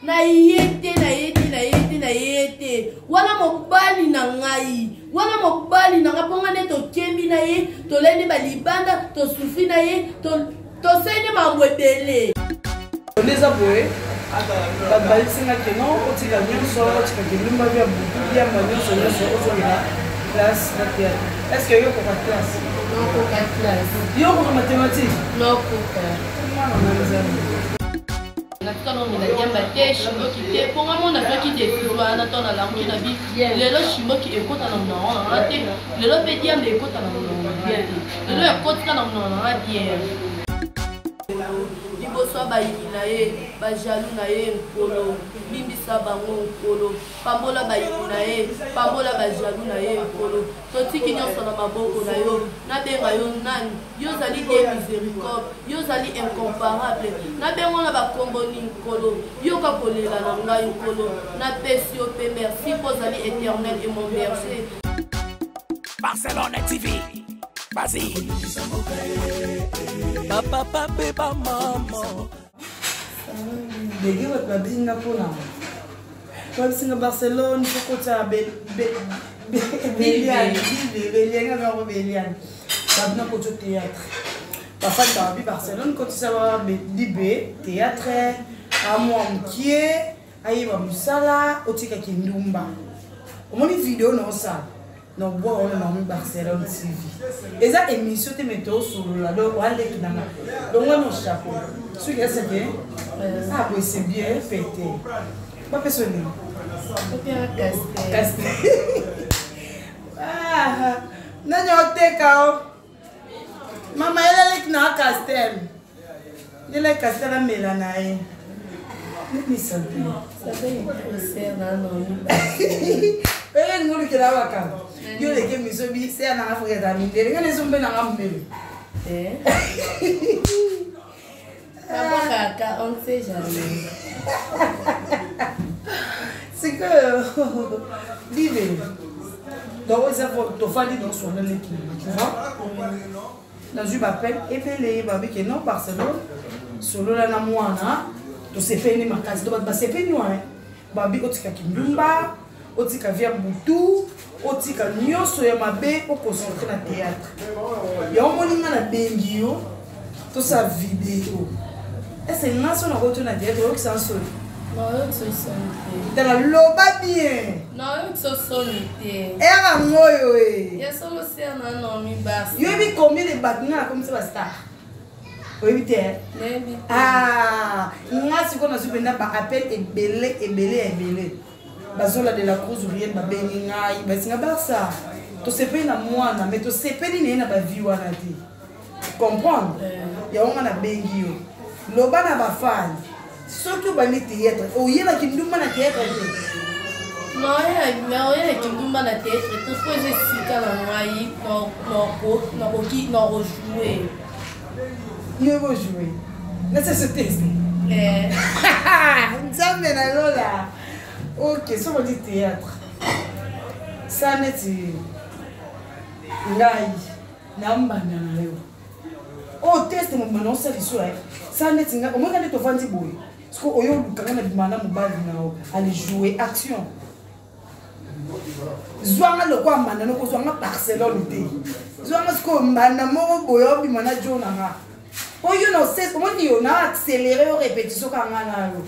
na yete wana mobali na ngai wana mobali na ngaponga ne to kembi na ye to leni ba libanda to sufi na ye to sene mambwebele Leza boye babalisi que non otika nyonso otika kilumba bya butu bya nyonso ozongela classe na théâtre. Est-ce que yo ko classe? Non ko classe. Yo ko mathématique? Non ko Nataka mina diamba te shimbo ki te ponga mona fa ki te kuwa na tona la muna bi lelo shimbo ki ekota na mona na te lelo pe diamba ekota na mona bien lelo ekota na mona na bien liboso ba yina ye ba jalu na ye nkolo bimbisa bango nkolo pambola ba yina ye pambola ba jalu na ye nkolo totiki nyonso na maboko na yo na benga yo nani yo zali de miséricorde yo zali incomparable na bengo na bakomboni nkolo yo ka kolela na ngai nkolo na pesi yo pe merci po zali éternel et mon berger. Barcelone TV. Vas-y. Papa, papa, maman. Begi wat na binga pona. Kwa singa Barcelone poko ta Belian ga Belian. Babna ko théâtre. Papa ta bi Barcelone ko tu savoir Libé théâtre à moi mkié ayiba musala otika kindumba. Omoni vidéo non ça. Non, bon, on a mis Barcelone TV. Et ça, émission, tu mets tout sur le dos, on a les tout dans la. Donc, moi, mon chapeau. Ce qui est, c'est bien. Ah, oui, c'est bien, fêté. Pas personne. Castel. Ah, non, non, t'es cao. Maman, elle est là, Castel. Elle est Castel à Mélanaï. Mais ça fait un concert dans nos. Eh, nous, qui là, yo le ke miso bi se na Afrique da mindele ngane zombe na ngambele Kaka on sait jamais. C'est que vivre donc ça faut to fali dans son l'équipe tu vois dans une appel et puis les babi que non Barcelone solo la na mwana to se peni makasi to ba se peni wa babi otika kindumba otika via butu otika nyonso ya mabe o concentré na théâtre ya omoninga na bengi yo to sa vidéo est-ce que naso na koto na théâtre o kisan so non yo so sonité dans la loba bien non yo so sonité era ngoyo ya solo sia na no mi bas yo bi combien de batna comme ça ba star o éviter ah ngasi ko na subenda ba appel ebele bazola de la Cruz ouvrière babengi ngai basinga barça to sepeli na mwana mais to sepeli ne na ba vie wana te comprendre ya onga na bengi yo loba na ba fan surtout ba ni théâtre o yela kinduma na théâtre non ya kinduma na théâtre to poser sika na ngai no rejouer yo go jouer laisse ce test nzambe na lola. Ok, si on dit théâtre, ça n'est pas namba na yo. Oh, test mon manon ça liso ça n'est pas. Au moins quand tu vas dire boy, parce que oyo lukanga na bimana mobali na o, aller jouer action. Zwanga le kwa manda no ko zwanga Barcelone te. Zwanga sko manda mo boyo bimana jona nga. Oyo no c'est comment dire na accélérer au répétition kanga na yo.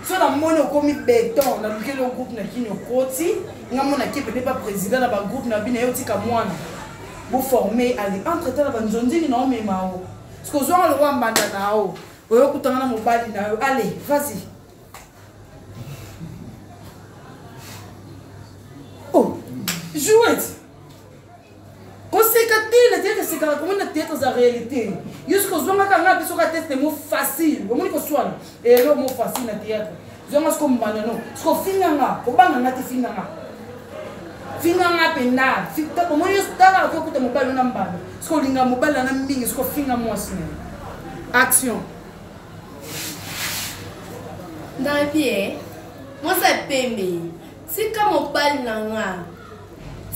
So na mono komi béton na lequel le groupe na kino koti nga mona ki peut pas président na ba groupe na bina yoti ka mwana vous former aller entre temps ba nzonzi na mema o parce que zo le roi mbanda na o oyo kutanga na mobali na yo allez vas-y oh jouez conséquently le c'est comment na théâtre za réalité jusqu'au zonga kanga biso ka test mo facile omoni ko swala et le mot facile na théâtre zonga sko mbana no sko finanga ko banga ngati finanga penda fita omoni stara ko kuta mobali na mbana sko linga mobali na mingi sko finga mo asine action na bien moi ça pembe si comme mobali na nga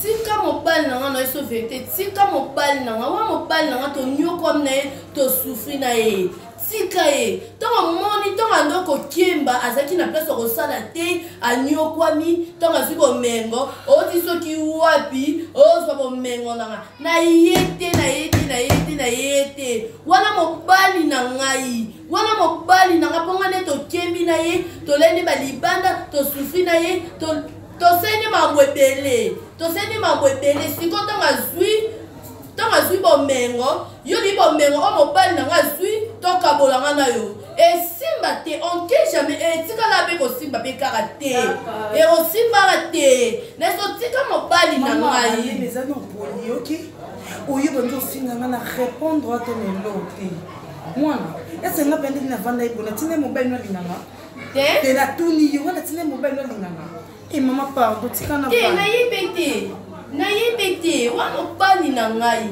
tika mobali na nga na eso vérité tika mobali na nga wa mobali na nga to nyo comme na to souffrir na ye tika ye ntango moni ntango ando kokemba azalaki na place okosala te anyokwami ntango azwi bomengo oti soki wapi ozwa bomengo nanga na ye te na ye te na ye te na ye te wana mobali na ngai wana mobali na nga mponga nde tokembi na ye tolendi balibanda tosufri na ye toseni mambo ebele siko ntango azwi bomengo yo li bomengo o mobali na nga azwi tokabolanga na yo esimba te on ke jamais etikala mpe kosimba mpe kaka te ekosimbaka te neso tika mobali na ngai eza na poli oki oyo bangi ofinganga na répondre ate lelo te mwana ese nga pende navanda ebona tina mobali no alinganga te natuni yo wana tina mobali no alinganga e mama pardon tika na te nayebi te wana mobali na ngai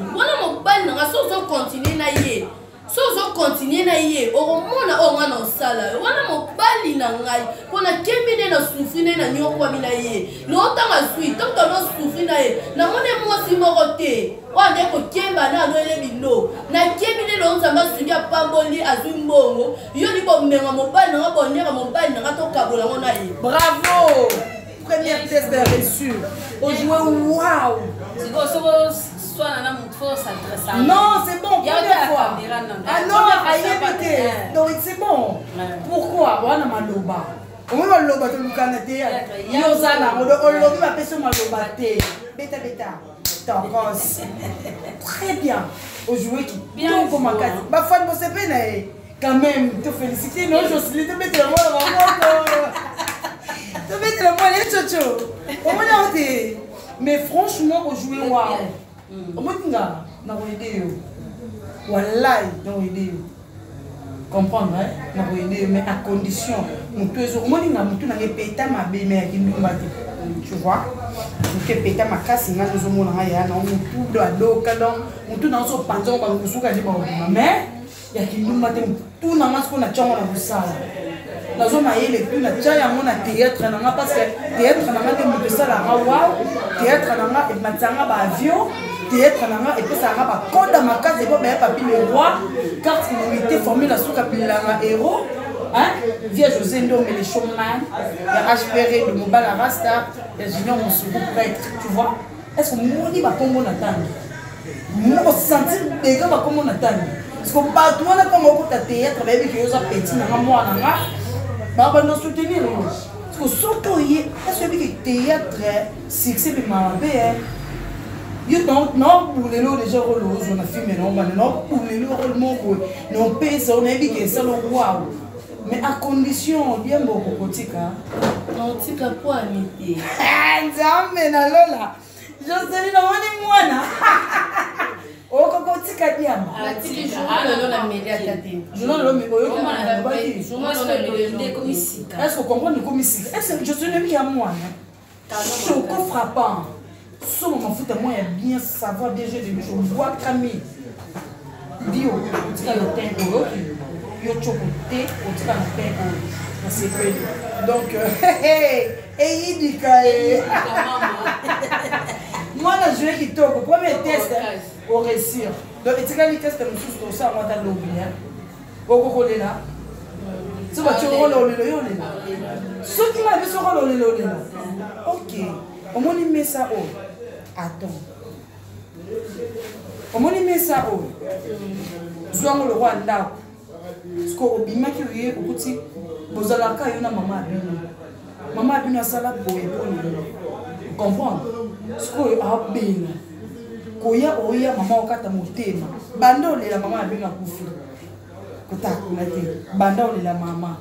so ozokontinue na ye okomona oyo nga na osala wana mobali na ngai mpona kembi nde na sufri nde na nyokwami na ye lootanga zwi tokta nosufri na ye namoni mwasi moko te oyo nde kokemba na anoele bino nakembi nde loo nzambe asungi apamboli azwi mbongo yo libomenga mobali nanga bonyaka mobali nanga tokabolango na ye bravo première test de reçu ojoué waouh non, c'est bon, première fois. Ah non, donc c'est bon. Pourquoi? On a maloba. On va maloba de l'ukanate. Yozana, on va passer maloba te. Beta. Tokos. Très bien. Au jouet qui bien pour ma carte. Ma femme, vous savez, quand même, te féliciter. Non, Jocelyne, te mettre la main. Te mettre la main, les chocho. Mais franchement, au jouet, waouh. Omotinga na koyede yo wallahi na koyede yo comprendre na koyede yo mais à condition mutu ezo omoninga mutu na ngepeta mabe mais akindumba te tu vois mutu epeta makasi nga nozomona nga ya na mutu do adoka donc mutu na oso panza ba ngusuka ndi ba obima mais yakindumba te mutu na nga siko na tchongo na busala nazoma yele puis na tcha yango na théâtre na nga parce que théâtre na nga te mutu esalaka wow théâtre na nga ematanga ba avion théâtre nanga et puis ça a pas code dans ma case et pas ben papi le roi carte immunité formée la souka pilanga héros hein via José Ndo mais les showman ya HPR de Mobala Rasta ya Junior Moussou prêtre tu vois est-ce que moni ba kombo na tanga mo sentir des gars ba kombo na tanga parce que pas toi na comme au théâtre ba bi que yoza petit na moi na ba no soutenir parce que surtout est-ce que théâtre succès de mabe you don't know les lots déjà rôles on a filmé non pour les lots non pèse on a dit que ça le waouh mais à condition bien beaucoup kotika non tika pour amité nzambe na lola Jocelyne na wani mwana oko kotika diama atiki journal na média tati journal lo mais oyo journal na commissaire est-ce que comprendre le commissaire est-ce que Jocelyne bien mwana choco frappant so mafuta moi ya bien savoir déjà de je vois Camille bio tika yo tempo yo chocoté tika na tempo na secret donc et idika moi la jouer qui toko premier test au réussir donc tika li test mususu to ça moi ta lobby hein boko kolela so ba choro lelo yo lela so ki ma biso ko lelo lela OK on moni met ça au attends comment on met ça au zwango le roi ndako sko obimaki oye okuti bozalaka yo na mama abino asala boye poni comprendre sko abena koya oya mama okata motema banda olela mama abino akufi kotakuna te banda olela mama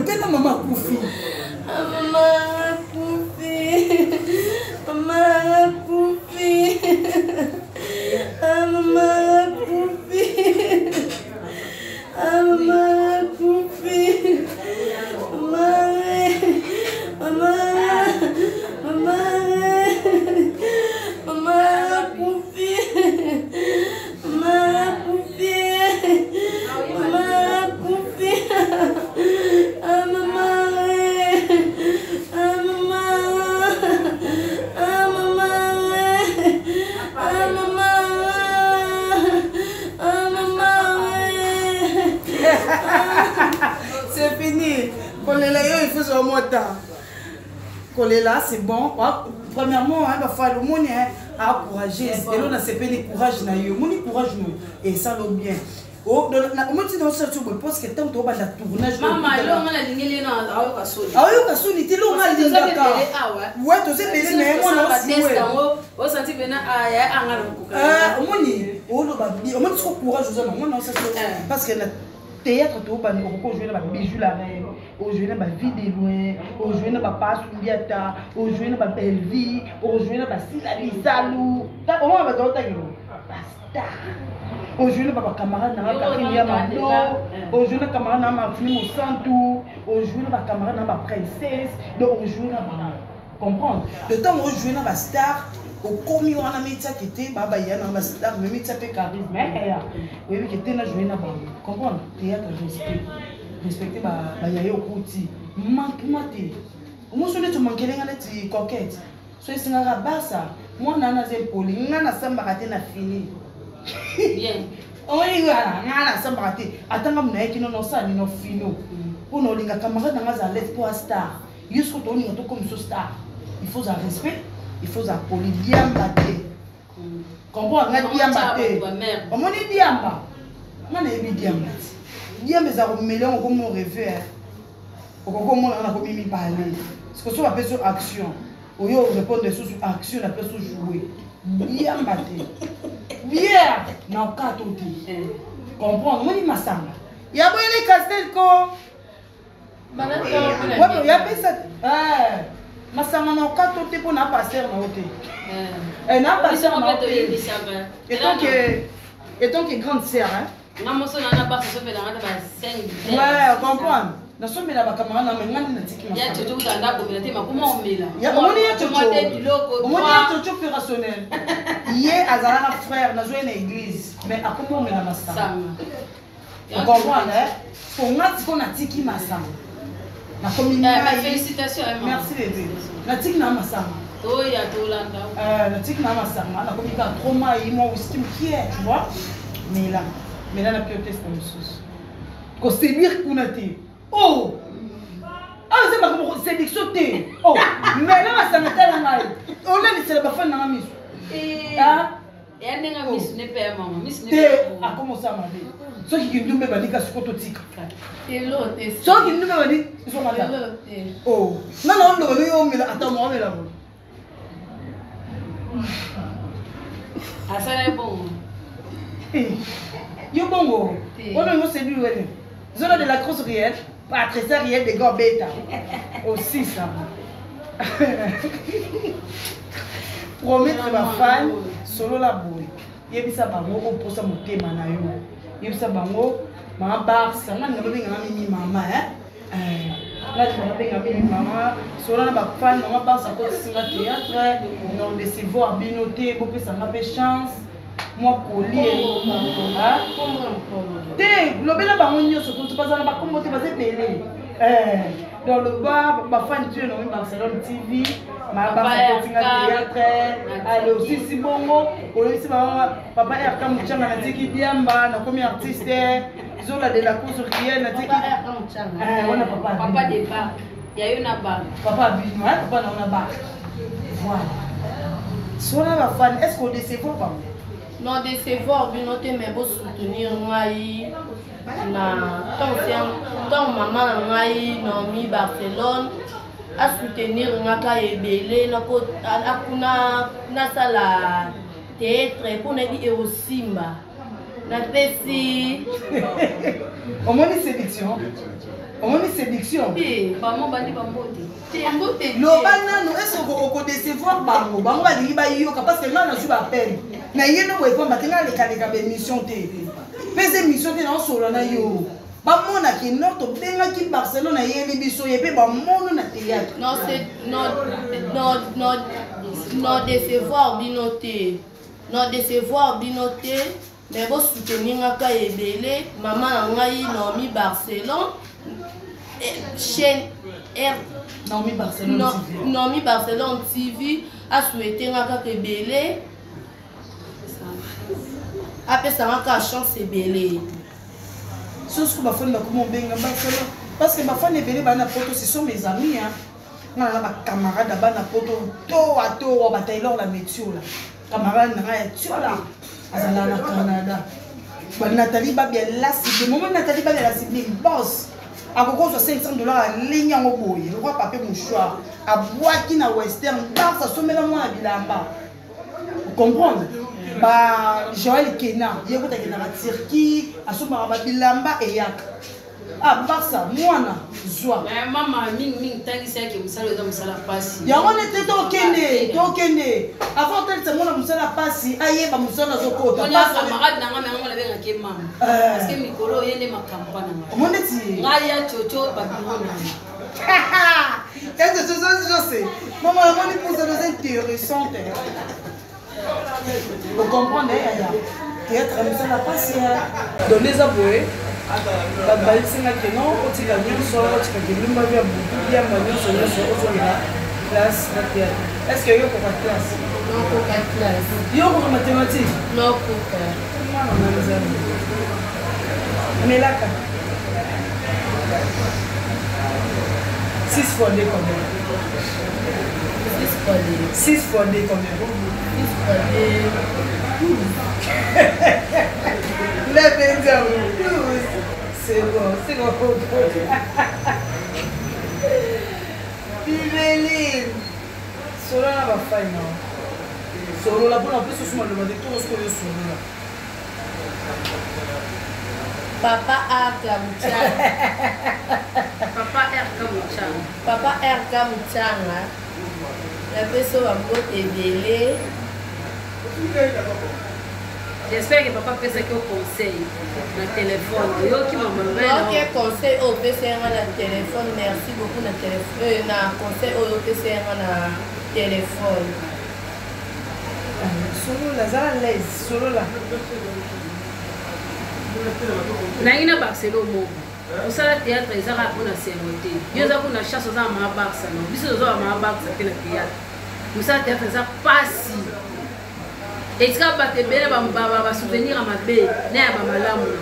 Tena mama kufi. Mama kufi. Mama kufi. Mama kufi. Mama kufi. Mama. Mama. Mama. Kolela yo il faut ça au moins temps. Kolela c'est bon. Premièrement hein va falloir le monde à encourager. Et là on a s'appelé courage na yo. Moni courage nous et ça le bien. Oh on me dit dans ce truc parce que tant que on va la tournage. Maman là on a lingeli na ayo kasoni. Ayo kasoni ti lo ngali ndaka. Ouais to se pele mais moi na aussi ouais. O senti bena aya angalo kuka. Moni o lo ba bi. On me dit courage aux hommes. Moi non ça parce que théâtre to ba ko jouer na ba bijou la reine o jouer na ba vie de loin o jouer na ba passe biata o jouer na ba belle vie o jouer na ba sila bisalu ta o ma ba to ta kilo basta o jouer na ba camarade na ba Karia Mando o jouer na camarade na Martini Mosantu o jouer na ba camarade na ba princesse donc o jouer na ba comprendre le temps o jouer na ba star au commis on a mis ça qui était baba yana na star mais mis ça pe charisme mais oui qui était na jouer na ba comprendre théâtre respecter ba yayo kuti manque mate moi je te manquer ngana ti coquette so isinga rabasa moi na na zempoli ngana samba kate na fini bien oyi ngana samba kate atanga mna yeki no sa ni no fino pour no linga camarade na za lettre pour star jusqu'au to ni to comme so star il faut un respect. Il faut appeler bien batté. Comprends, bien batté. On dit bien bas. On est bien batté. Bien mais ça remet on comme on rêve. On comme on a comme mi parler. Ce que soit appelle sur action. Au lieu de répondre sur action, on appelle sur jouer. Bien batté. Bien dans quatre outils. Comprends, on dit masanga. Il y a pas les castel ko. Ouais, il y a pas ça. Masanga na okato te pour na pasteur na ote. Na pasteur na ote. Et donc grande sœur hein. Na moso na na pasteur so pe na ba 5. Ouais, comprendre. Na so mela ba camarade na ngani na tiki masanga. Ya chocho utanda ko mela te makuma omela. Ya omoni ya chocho. Omoni ya chocho opérationnel. Hier azala na frère na jouer na église mais akuma omela masanga. On comprend hein. Pour ngati ko na tiki masanga. Félicitations. Merci bébé. La tique n'a pas ça. Oh, il y a tout là. La tique n'a pas ça. La communication trauma et moi aussi qui est, tu vois. Mais là la priorité c'est comme ça. Quand c'est bien qu'on a été. Oh. Ah, c'est pas comme c'est dixoté. Oh. Mais là ça m'était là mal. On l'a dit c'est la fin dans la mise. Ah. Et elle n'a mis ne pas maman. Miss ne pas. Ah comment ça m'a dit. Ceux qui nous mettent des cas sur tic. Et l'autre. Ceux qui nous mettent ils sont malades. Oh. Non non mais attends moi mais là. Ah ça est bon. Yo bongo. On a c'est lui ouais. Zone de la crosse réelle, pas très réelle des gars bêta. Aussi ça. Promettre ma fan solo la boue. Yebisa bango ko posa motema na yo. Yebisa bango ma barça na ngalo benga mimi mama là je me benga mimi mama solo na ba fan na barça ko singa théâtre non de se voir binoté beaucoup ça m'a fait chance moi coller te lobela bango nyoso to pas na ba comme te baser belé dans le bar ma fan tu no Barcelone TV ma barça ko singa théâtre allez aussi si bongo aussi papa ya kama mchanga na tiki diamba na comme artiste zola de la course réelle na tiki on a papa de bar il y a une bar papa bino papa na on a bar voilà soit la fan est-ce qu'on décevoir pas non décevoir bino te mais beau soutenir ngai na tant maman na ngai na mi Barcelone à soutenir ngaka ebele na ko akuna na sala théâtre pour na di e osimba na pesi omoni séduction maman bandi bambote te lobana no est-ce qu'on décevoir bango ba lingi ba yoka parce que là na su ba peine na yeno boy ko batenga le kaleka be mission te pese mission te na solo na yo ba mona ki noto benga ki Barcelone yeli biso yebe ba mono na théâtre non c'est non décevoir binoté mais vous soutenir ngaka ebele maman na ngai Naomi Barcelone chaîne Naomi Barcelone TV a souhaité ngaka ebele apesa ngaka chance ebele sosko bafoni bakoma benga Barcelone Parce que ma femme est venue à Poto, ce sont mes amis. On a ma camarade à Poto, to à Taylor la métier là. Camarade là, à la Canada. Nathalie Babia là, c'est le moment Nathalie Babia là, c'est une boss. À cause de $500 à ligne en boy, le roi papier mouchoir, à boîte na western, car ça sommet la moins à Bilamba. Vous comprenez? Bah, Joël Kena, il y a beaucoup de Turquie, à Soumara Bilamba et Yak. Ah, Barça, moi, Zoua. Mais maman, ming, tant que c'est que vous savez, vous savez pas si. Il y a un été tokende. Avant d'être ce monde, vous savez pas si. Aïe, bah, vous savez la zoko. On y a camarade, n'a pas on l'avait avec maman. Parce que Mikolo, il y a ma campagne. Comment est-il? Raya, Chocho, Babylone. Qu'est-ce que je sais? Maman, on est pour ça, c'est intéressant. Vous comprenez, Yaya? Théâtre, ça n'a pas si. Donnez à vous. Babalisi na keno otika nyonso otika kilumba vya buku ya nyonso ozongela classe na théâtre. Est-ce que yo ko classe? Non, ko classe. Yo ko mathématique? Non, ko ka. Mwana na mzani. Melaka. 6 fois 2 combien? 6 fois 2. 6 fois 2 combien? 6 fois 2. 12. Lève 12. C'est bon. Piveline. Solo na ba fai no. Solo la bona plus suma le mande tout ce que je solo là. Papa Arka Mchanga. Papa Arka Mchanga. La personne va meébélé. J'espère que papa fait ça au conseil dans le téléphone. Ok, conseil au PCR dans le téléphone. Merci beaucoup dans le téléphone. Conseil au PCR dans le téléphone. Solo là, ça à l'aise. Solo là. Naina Barcelone. Au salon théâtre, ils ont rappelé la sérénité. Ils ont rappelé la chasse aux armes à Barcelone. Ils ont rappelé à Barcelone le théâtre. Au salon théâtre, ils ont pas si. Et si vous avez un souvenir à ma baie, vous avez un malamu.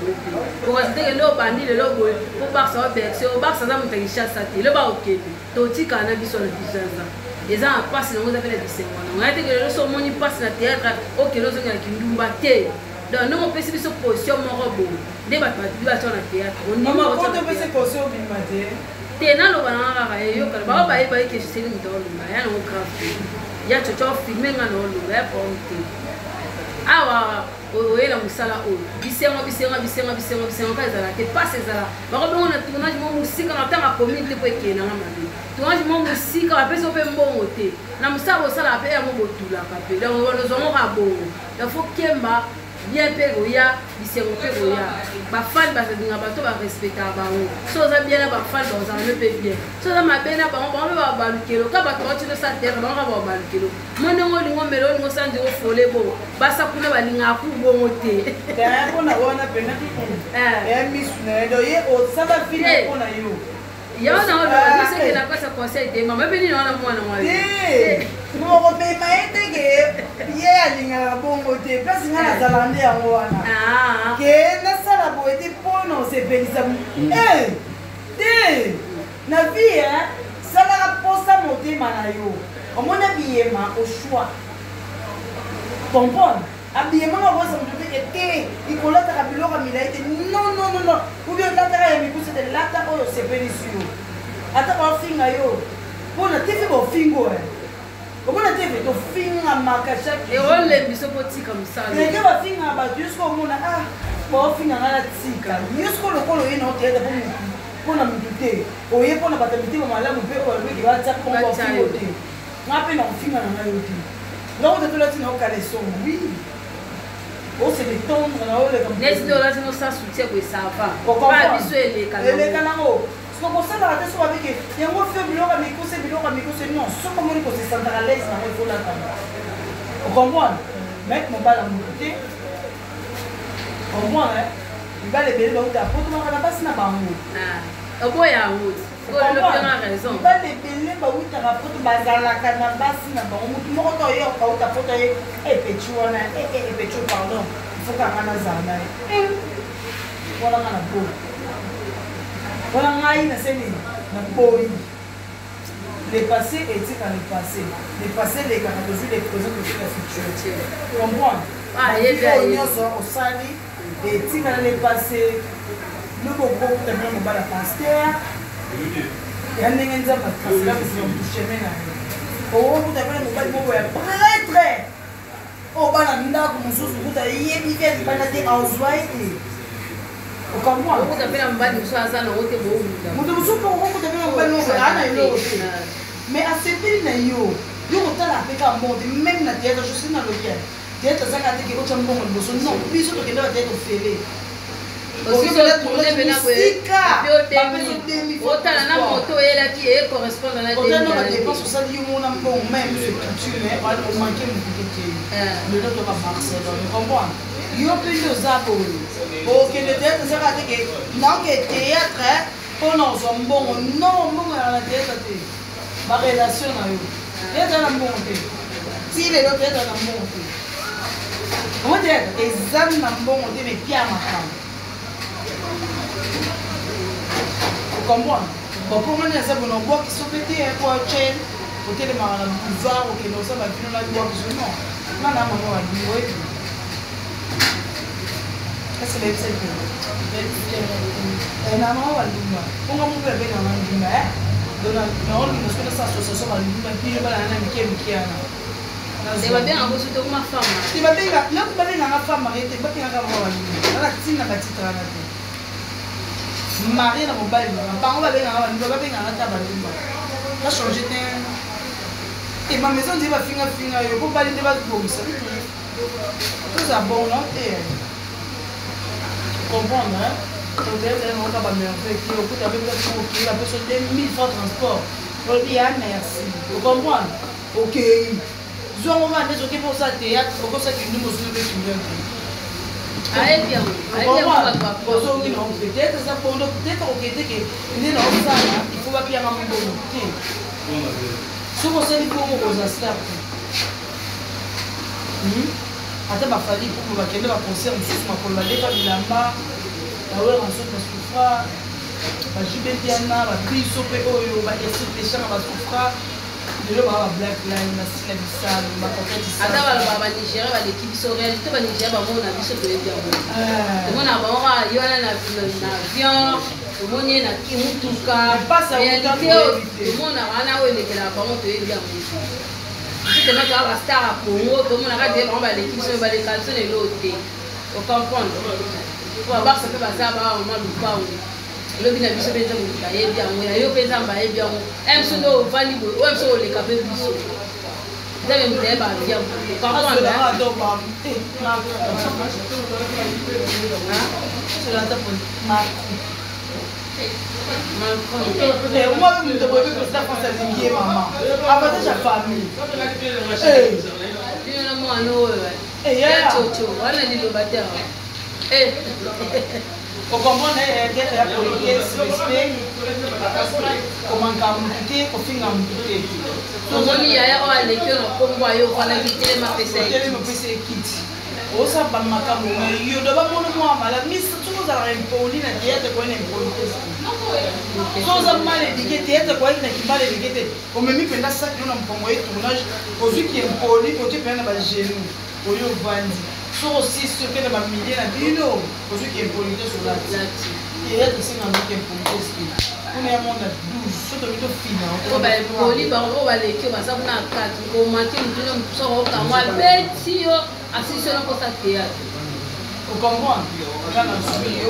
Pour ajouter que l'eau bandit, le logo, pour Barça, au Barça, vous avez une chasse à terre. Le bas, ok. Toti, quand on a vu sur le visage. Les gens passent dans le lycée. On a dit que le son moni passe dans le théâtre, ok, nous avons qui nous battent. Donc, nous, on peut se position mon robot. Des bâtiments dans le théâtre. Maman, quand on peut se poser au bimaté? T'es dans le banana, il y a un peu de choses qui sont dans le monde. Il y a des choses qui filmées dans le monde. Awa oyela musala oyo bisenga kazala te passe ezala bakobongo na tournage mo musika na tanga community po ekena na mabe tournage mo musika bapesa pe mbongo te na musala osala pe ya mo botulaka pe donc bonozongo ka bongo il faut kemba bien pe goya bisengo pe goya bafani bazalinga bato barespecta bango so oza bien na bafani bazala me pe bien so oza mabe na bango bango mpe babalukelo ka bato batino sa terre bango ka babalukelo monengo olingo mele olingo sandi ofole bo basakuna balingaka ku bongo te mpona wana pena misu na ye do ye osala fili mpona yo yawa na oloba biso ke na kosa conseil te mama epe nini wana mwana mwana mokobema ye teke ye alingaka bongo te place nga nazala nde yango wana ke nasala boye te mpona osepelisa te na vie salaka mposa motema na yo omona biyema oshwa comprendre abiyema nga kosa moto teke te ikolataka biloko milai te non obi olataka ya mikusa te lata oyo osepelisi yo ata baofinga yo mpona tefe bofingo omona tefe tofingamaka chaque botika mosala eke bafingaka bato yosko omona baofinga nga na tika yosko lokolo oye na oteyata mpona motu te oye mpona bato mitema malamu mpe olobeki batia mpobafingo te nga mpe na kofinga na ngai yo te donc tetolati na okala esongo wi ose détendre na oleka neti tolati nosa soutien koesava pa biso eleka nango kosalaka te soki abeke yango fe biloko mikuse non soki omoni kosesantaka lese nango efolatana ocomprendre mec mobala motu te comprendre mibala ebele bauta potomaka na basi na bango oboya yango mibala ebele bautaka poto bazalaka na basi na bango motu moko to ye okauta poto ye epeti wana epeti pardon ifokanga nazala na ye wana nga na bo Voilà, le passé est dans le passé. Le passé, les caractéristiques, les présents, le futur. Tu comprends? Ah, il y a au sali, et tu vas le passé. Nous, beaucoup de gens vont la pasteur. Et on est dans le passé, là, c'est un chemin. Oh, vous avez le mobile, prêtre. Oh, bah, la minda, comme vous avez dit, il y a des balades en soi. Comment? Vous avez un bal de soie, ça n'a aucun beau. Mais à ce pays, il y a même la théâtre, je suis dans le bien. Théâtre, ça a été autant bon, non, plus que le théâtre fait. Aussi, na moto elaki correspond à la dépense ça dit mon bon même ce culture mais on manquait le lot de Barcelone tu comprends yo plus de ça pour que le théâtre ça a été non que théâtre pour nous sommes bon non bon à la théâtre ma relation na yo théâtre na bon si les autres théâtre na bon on dit examen na bon mais Pierre ma femme. Vous comprenez? Bon, pour moi, ça vous n'avez pas qui sont pétés pour chaîne, pour que les marins boulevard ou que nous sommes à finir la boîte qui sont non. Non, non, maman, elle dit oui. Qu'est-ce que c'est que non, maman, elle dit moi. On va m'ouvrir avec la main du maire. Donc, on nous fait cette association à l'humain, puis je vais aller à la Mickey. C'est bien en plus de ma femme. C'est bien, là, tu vas aller dans la femme, arrêtez, pas qu'il y a un gars. Là, la petite n'a pas de titre à la tête. Marie na mobile na bango ba benga ba ndo ba benga na taba limba na changer ten et ma maison dit ba finga yo ko ba linde ba bomisa tout ça bon non et comprendre hein donc elle on va me faire qui au coup avec la qui la personne 2000 francs transport on dit ah merci vous comprenez OK zo on va des OK pour ça théâtre pour ça que nous nous le Allez bien, peut-être ça pour peut-être OK il faut pas bien en bonne. Si vous savez comment vous star. Ata ba fali pour ba kende ba concert mususu makolo ba leka bilamba. Ba wera nsoto souffra. Ba jibetiana ba biso pe oyo ba esite changa ba souffra. De le ba black line na sila bisalo ba koketi sa. Ata ba Nigeria ba l'équipe so réalité ba Nigeria ba mona biso pe bien. Mona ba ora yona na avion, mona na kimutuka. Réalité mona wana welekela ba moto bien. Si tu mets la star à Congo, tout le monde a dit que l'équipe se va les calcer et l'autre. Vous comprenez? Pour avoir ce que ça va, on va nous pas. Le bien à bien, on a eu bien, bien. Même si nous validons, même si on les capable de bisous. Vous avez une idée, bien. Vous comprenez? Moi, je me demande que ça pense à lier maman. Avantage à famille. Vous comprenez la politesse, respect, comment camouter, au fin camouter. On y a les cœurs comme moi, on a quitté ma PC. Osa ba makamu yo do ba mono mo mala mis tuko za impoli na théâtre ko na impolitesse so za male dike théâtre ko na kimale dike comme mi penda ça que na mpongo et tournage ozu ki impoli ko te pena ba genou oyo vandi so aussi ce que na ba milier na bino ozu ki impolitesse sur la théâtre c'est na ki impolitesse on est à monde 12 surtout mito fina o ba poli ba o ba le ki ba sa na 4 ko manke mutino so o ka mwa beti yo assistir na costa théâtre. Vous comprenez? Quand on suit,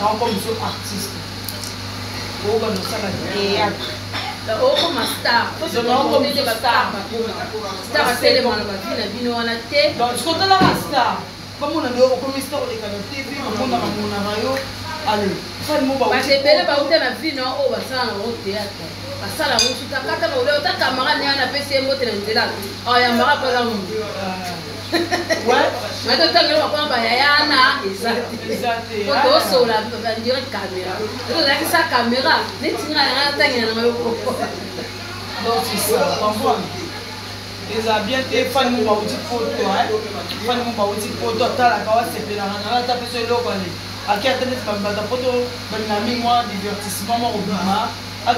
on comme so artiste. On va nous faire théâtre. On comme star. On comme star. Star à télé, on va vino on a té. Donc ce qu'on a la star. Comme on a dit, on comme star de canal TV, on a mon rayo. Allez, fais moi ba. Parce que belle ba uta na vino o ba ça na théâtre. Basala musuka kata ba ule ta camera ni ana PC moto na nzela. Oh ya mara pa la mu. Ouais. Mais tu as vu ba yana exact. Photo so la direct caméra. Tu as que sa caméra, ni tinga na tanga na mayo ko. Donc c'est ça, comprendre. Les a bien été fan mo ba uti photo hein. Fan mo ba uti photo ta la ka wa sepela na ta pe so lo ko le. qui a tenu ma photo, moi divertissement, moi au bima,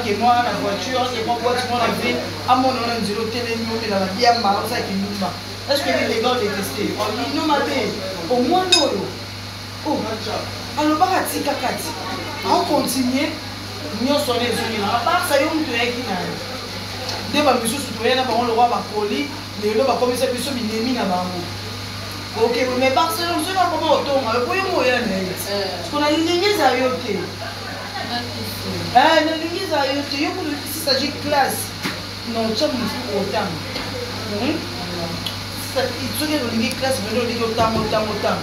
qui moi la voiture, qui moi voiture, moi la vie, à mon nom de l'hôtel, et la bien marre, ça qui nous va. Est-ce que les gars détestent? On nous m'a dit, au moins nous. Oh, alors pas tika kati. On continue, nous sommes les unis. À part ça, on peut être qui n'a. Dès que monsieur Soutoyen a le roi Bacoli, les lois comme ça, monsieur Binemi n'a pas. Ok, mais Barcelone, je ne sais pas comment on tombe. Le premier moyen, parce qu'on a une ligne à yoter. La ligne à yoter, il s'agit de classe. Non, tu as mis autant. Il y a une classe, mais il y a autant.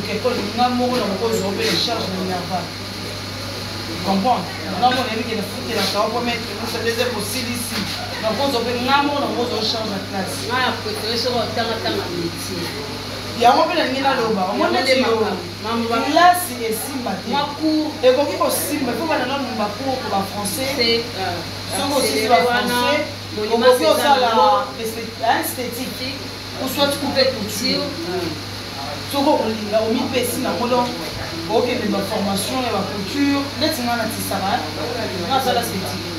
L'école, il y a un mot dans le cause les charges de l'énergie. Comprends? Non, mon ami qui est foutu la carte pour mettre le deuxième aussi ici. Donc, on a un mot dans le charge de classe. Il y a un peu de nina loba. On a dit là c'est simba. Moi cours. Et quand il faut simba, il faut pas dans le cours pour le français. C'est aussi le français. On va faire ça la esthétique. Ou soit couper couture. Soko olinga omi pesi na modo ok de formation et la couture let's na tisara na ça la esthétique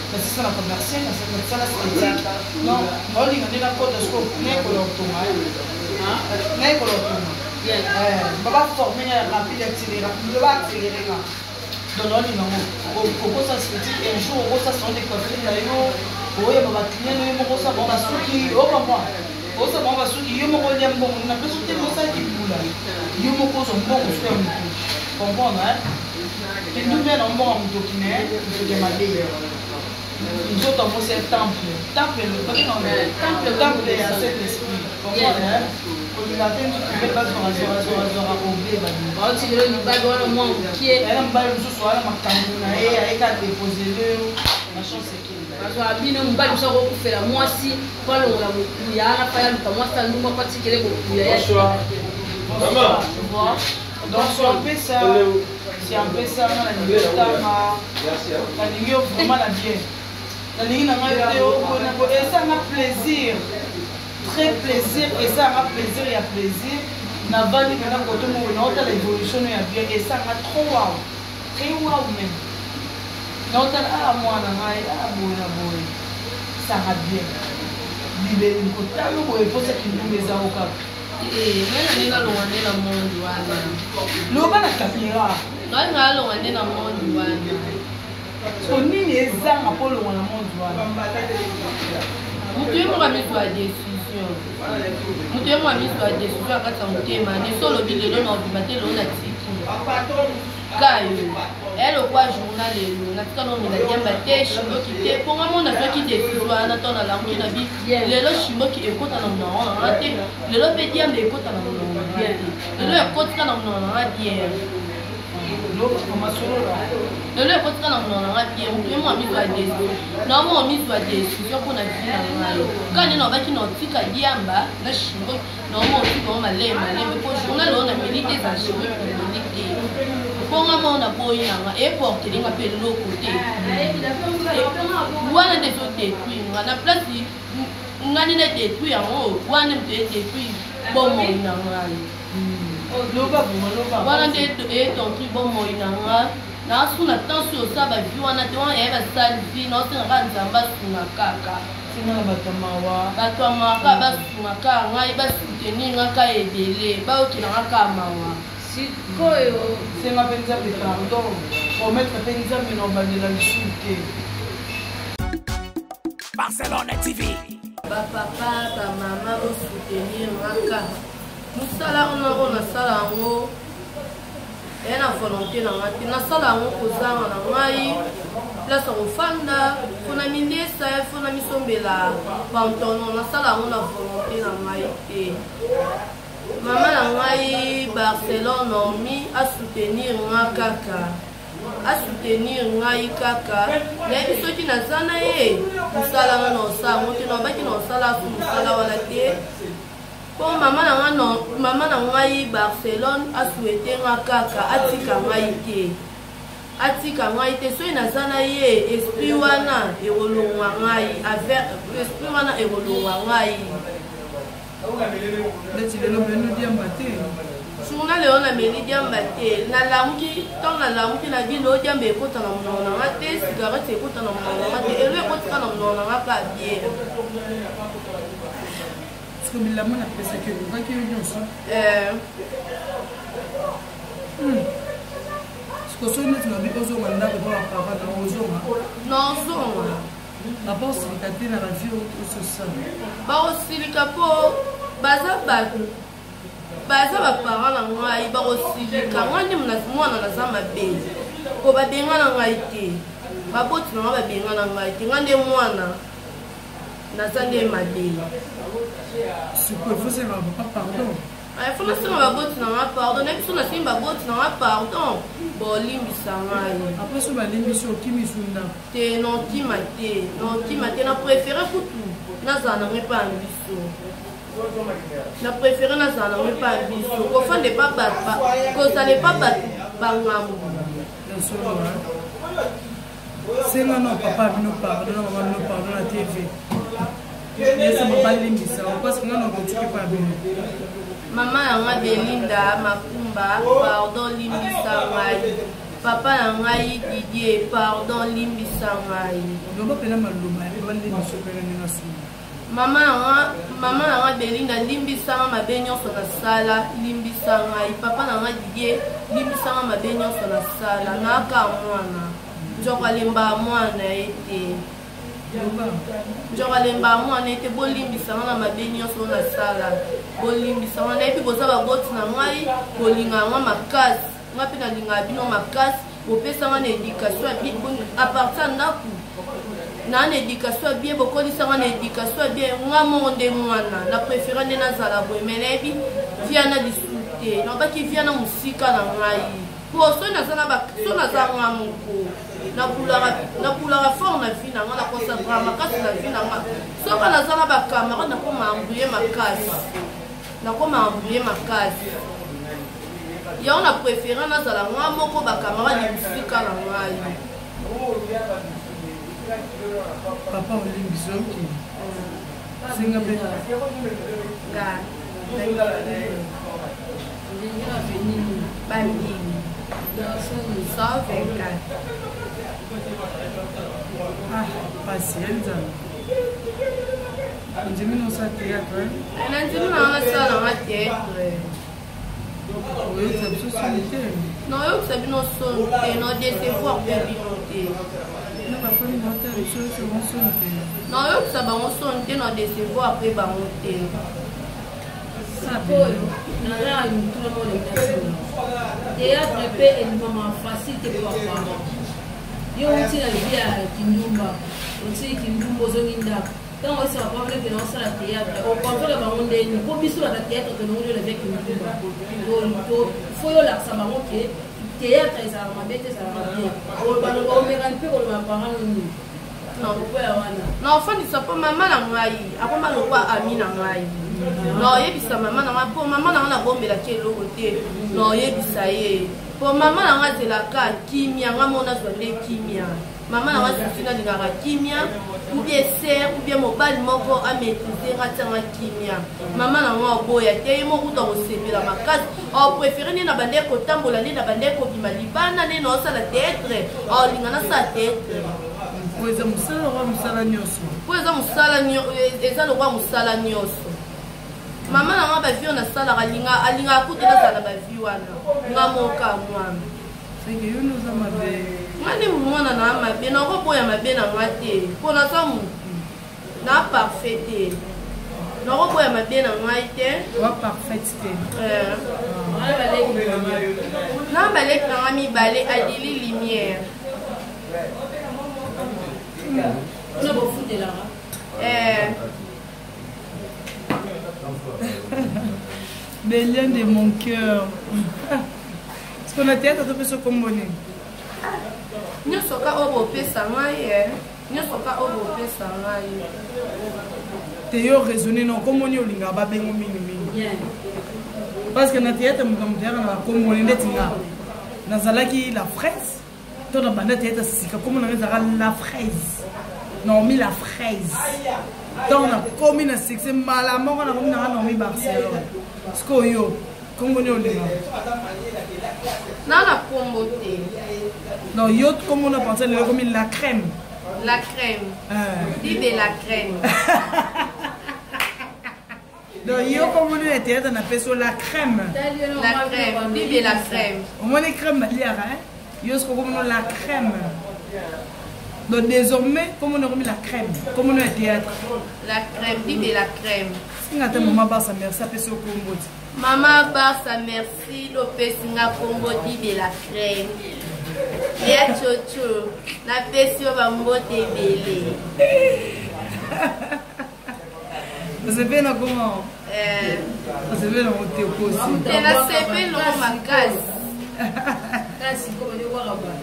mais c'est ça la commerciale ça la esthétique non olinga de la code scope ne ko lo toma ne ko lo toma baba former rapide accélérer le va accélérer là donc olinga ko ça esthétique un jour ko ça sont des coiffures là yo oya baba client yo mo ça bon la souki o comprend on va se dire, on va se dire, on a besoin de ça qui boule. Il y a un bon sur un comprendre, hein? Et nous venons en bon document, je demandais. Nous autres, on c'est temple. Temple, le temple est à cet esprit. Comprendre, hein? On a atteint tout le monde, on a oublié. On tire le bague, on manque qui est. Elle a un bague, ce soir, on a déposé le. La chance c'est qui? Bino mbali msa ko kufela mwasi kwa longa mukuya na paya luka mwasa nduma kwa tikele mukuya ya maman donc c'est un peu ça na nilitama na nilio vraiment la bien na nilina ngayo na ko ça m'a plaisir très plaisir et ça m'a plaisir et plaisir na vali kana ko to mo na ota l'évolution ya bien et ça m'a trop wow très wow même. Non, moi, ça va bien. Il faut que tu nous les avocats. Et même dans le monde, l'eau va la caméra. Non, on est dans le monde. On est les armes à Polo dans le monde. Vous devez me mettre à décision. Vous devez me mettre à décision quand ça me téma. Les sols au milieu de notre matin, l'on a dit. Kayo, elle au quoi journal et on a quand on a bien battu, chimo qui était pour moi on a fait qui était sur un temps dans la rue la vie. Les lots chimo qui écoute à l'homme on a raté. Les lots pédiens mais écoute à l'homme on a bien. Les lots écoute à l'homme on a raté. L'autre formation là. Les lots écoute à l'homme on a raté. On peut moi mis à des. Non moi mis à des sur qu'on a dit là. Quand on va qui notre tika diamba, la chimo non moi aussi on m'a l'air mais pour journal on a milité ça chimo milité. Pour moi, on a beau y aller et porter les appels de l'autre côté. On a des autres détruits. On a place, on a des détruits en haut. On a des détruits. Bon, on a des détruits. Bon, on a na suna tension ça va vivre on a devant et va salvi non c'est ranza basuna kaka sina batamawa batamawa basuna kaka ngai basuteni ngaka edele ba okina ngaka mawa c'est ma penza de pardon pour mettre penza mais non ba de la chute Barcelone TV ba papa ba maman au soutenir ngaka nous sala on a sala ngo et na volonté na ngati na sala ngo kozanga na ngai place au fanda fona mindesa fona misombela pantono na sala ngo na volonté na ngai te mama na ngai Barcelone omi a soutenir nga kaka a soutenir ngai kaka nayebi soki naza na ye mosala nga na osala ngo te nabaki na osala asu mosala wana te po mama na ngai Barcelone a souhaité nga kaka atika ngai te soki naza na ye esprit wana ekolongwa ngai esprit wana ekolongwa ngai journal on a na meli diamba te na lamuki tant na lamuki na bilo diamba ekota na monona nga te cigarette ekota na monona nga te elo ekota na monona nga ka bière parce que bilamba na pesa ke ngaki yo nyonso parce que neti na bi ozonga ndako to la papa na ozonga non zonga papa osilika te na bavie ososala bakosilika mpo baza bato baza baparent na ngai bakosilika ngai nde mwana naza mabe mpo babenga na ngai te baboti na ngai babenga na ngai te ngai nde mwana naza nde mabe sikoyo fosenga papa pardon fona senga baboti na ngai pardon na biso nasengi baboti na ngai pardon bolimbisa ngai apres so balimbisi okimisi ndako te nokima te na préféré kutu nazala na ngai mpa ya biso na préféré nazala na ngai mpa ya biso kofande pa bato kozala pa bato bangambu senga no papa bino pardon na mama bino pardon na tv yesa babalimbisa parce que nga na kotuki pa bino mama yanga Belinda Makumba pardon limbisa ngai papa na ngai Didier pardon limbisa ngai loba pena maloba ya balimbisa pena nina suma mama yanga Belinda limbisa nga mabe nyonso na sala limbisa ngai papa na ngai Didier limbisa nga mabe nyonso na sala naka mwana njokalemba mwana ete njokalemba mwana ete bolimbisa nga na mabe nyonso na sala bolimbisa nga nayebi boza baboti na ngai kolinga nga makasi nga mpe nalinga bino makasi bopesa nga na éducation ya bien apartir ndako na na éducation ya bien bokolisa nga na éducation ya bien nga moko nde mwana na préféré nde nazala boye me nayebi via na lisu te nabaki via na mosika na ngai po so naza nga moko nakulaka fort na vie na nga na concentra makasi na vie na nga soka naza na bacamarade nakoma ambouye makasi yango na préféré nazala nga moko bacamarade mosika na ngai papa olimbisa oki senga mpe bandimi 124 pasi enzala ondimi nosa théâtre nandimi nanga sala nga théâtre oyokisa biso soni te noyokisa bino soni te nodecevoir mpe bino te na bafami bata biso oyokisa soni te noyokisa bango soni te nodecevoir mpe bango te sakoyo naza mutuna molekasina théâtre mpe elimama facile te mpe baparent yo uti na libi ya kindumba oti kindumba ozongi ndako ntango oyesa bapapa neke na osala théâtre okontrola bango ndeni po biso bata théâtre tonongo yo leve kindumba fo yolakisa bango ke théâtre ezalaka mabe te ezalaka bien omekani mpe koloba parent nini nakokwela wana na ofandisa mpo mama na ngai akoma lokwa ami na ngai na oyebisa mama na ngai mpo mama na ngai nabombelaki eloko te na oyebisa ye mpo mama na ngai azelaka kimia ngai mo nazwa nde kimia mama na ngai susi nalingaka kimia ubie ser ubie mobali moko amaîtrise nga tianga kimia mama na ngai oboya te ye mokuta kosepela makasi opréféré nde na bande kotambola nde na bande kobima libanda nde na osala théâtre olinga nasala théâtre po eza mosala lokwa mosala nyonso po eza lokwa mosala nyonso mama na nga bavie oyo nasalaka alingaka kutu nazala na bavie wana nga moka mwana seke yo noza mabe nga nde mwana na mabe nakoboya mabe na nga te mpo naza motu na parfait te nakoboya mabe na ngai te wa parfait te na baleki na nga mibale adili lumière ona bofutelaka Bélian de mon cœur. Est-ce qu'on a théâtre de ce comme bonnet? nyonso ka oyo bopesa ngai nyonso ka oyo bopesa ngai te yo raisonné non comme on y olinga ba bengo mingi parce que na théâtre mon théâtre na comme on est tinga nazalaki la fraise to na banda théâtre sika comme on a la fraise non mais la fraise donc na comme na succès mala moko na comme na Barcelone parce que yo Comment on est? Non, la comboté. Non, yo, comment on a pensé comme la crème. La crème. Dis de la crème. Donc, yo, comment on était dans la personne la crème. La crème. Dis de la crème. Au moins les crèmes, il y a hein. Yo, comment on a la crème. Donc désormais, comment on a remis la crème? Comment on a théâtre? La crème, dis de la crème. Si on a maman Barça, merci à Pesso Combo. Maman Barça, merci. Lopez Singa Combo, dis de la crème. Ya chocho, na Pesso Bambo te belé. Vous savez comment? Vous savez comment on te pose? C'est la CP, non, ma case. Kasi comme on est voir là-bas.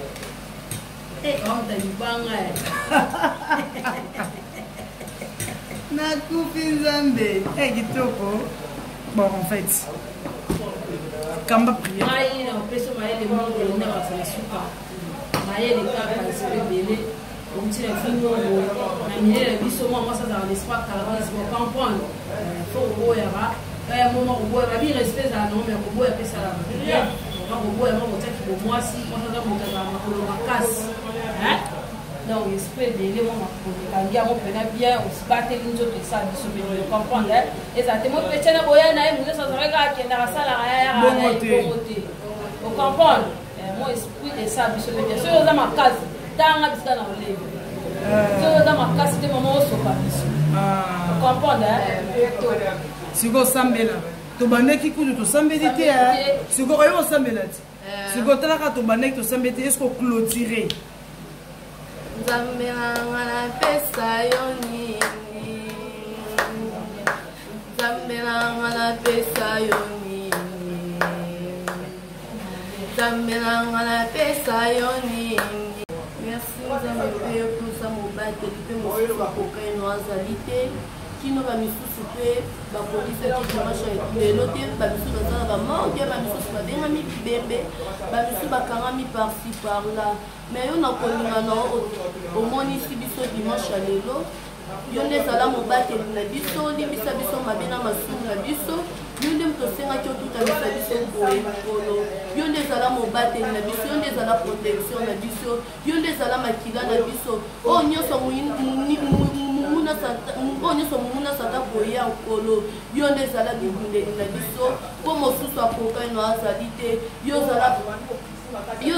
Bon, en fait, Kamba prière. Donc, l'esprit de l'élément, quand il y a un peu de bien, on se battait l'une autre et ça, vous comprenez. Exactement, le petit n'a pas eu de ça, qui est dans la salle à vous comprenez. Mon esprit est ça, monsieur le bien. Si vous avez ma case, dans la biscuit dans le livre. Si vous avez ma case, c'est mon mot sur pas. Vous comprenez. Si vous avez tu banne qui coûte, tu sambedi si vous avez un sambedi. Si vous avez un banne, tu sambedi, est-ce qu'on clôturer? Zambelanga pesa yoni. Zambelanga pesa yoni. Zambelanga pesa yoni. Merci Zambé pour ça mon batte de mon cocaïne noisalité. Qui nous va me souffler, la police qui marche avec les lotés, la mission de la mort, qui va me souffler, bien ami bébé, la mission de Karami par-ci par-là. Mais on a connu au moins ici, dimanche à l'élo. Yo ndezala mobate na biso limbisa biso mabe na masumu na biso yo nde mtosengaki otutanisa biso boye likolo yo ndezala mobate na biso yo ndezala protection na biso yo ndezala makila na biso oyo nyonso mumuna sata koya nkolo yo ndezala bibundeli na biso mpo mosusu akokaino azali te yo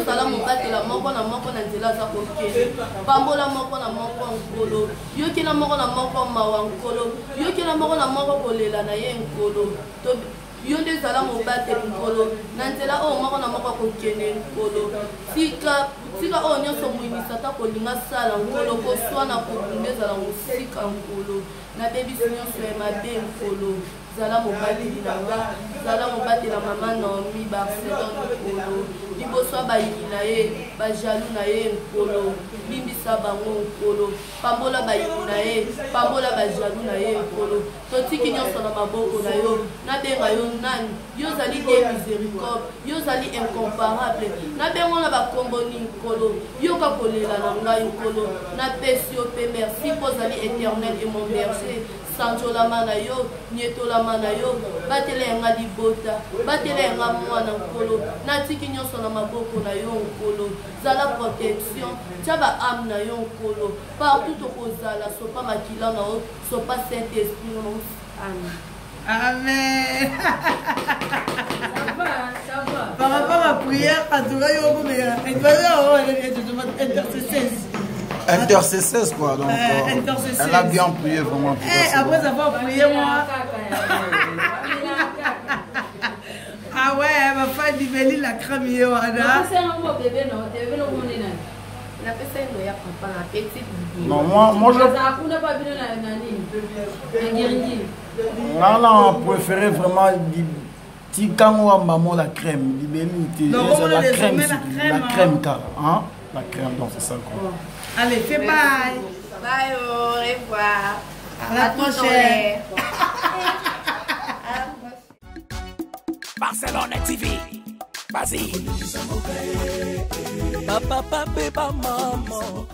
zala mobatela moko na moko na nzela aza kokende pambola moko na moko nkolo yokela moko na moko mawa nkolo yokela moko na moko kolela na ye nkolo yo nde ezala mobateli nkolo na nzela oyo moko na moko kokende nkolo tika oyo nyonso moyimisa ata kolinga sala nkolo koswana kobunda ezala mosika nkolo nabebisi nyonso ya mabe nkolo zala mobateli na nga zala mobatela mama Naomi Barcelone nkolo liboso ya bayini na ye bajalu na ye nkolo limbisa bango nkolo pambola bayini na ye pambola bajalu na ye nkolo totiki nyonso na maboko na yo nabenga yo nani yo ozali de miséricorde yo ozali incomparable nabengo na bakomboni nkolo yoka kolela na ngai nkolo napesi yo mpe merci mpo ozali éternel et mon berger sanjolama na yo nyetolama na yo batela yanga libota batela yanga mwana nkolo natiki nyonso na maboko na yo nkolo zala protection tia baame na yo nkolo partout tokozala sopa makila na yo sopa saint esprit no amen. Amen. Ça va. Par rapport à la prière, à tout le monde, intercesseuse quoi, donc elle a bien prié vraiment. Après avoir prié moi. Ah ouais, ma femme dit Béli la crème hier. Non, moi je préféré vraiment Tikango à maman la crème. La crème car, hein? La crème, donc c'est ça quoi. Allez, fais bye. Bye, au revoir. À la prochaine. Barcelone TV. Vas-y. Papa, papa, maman.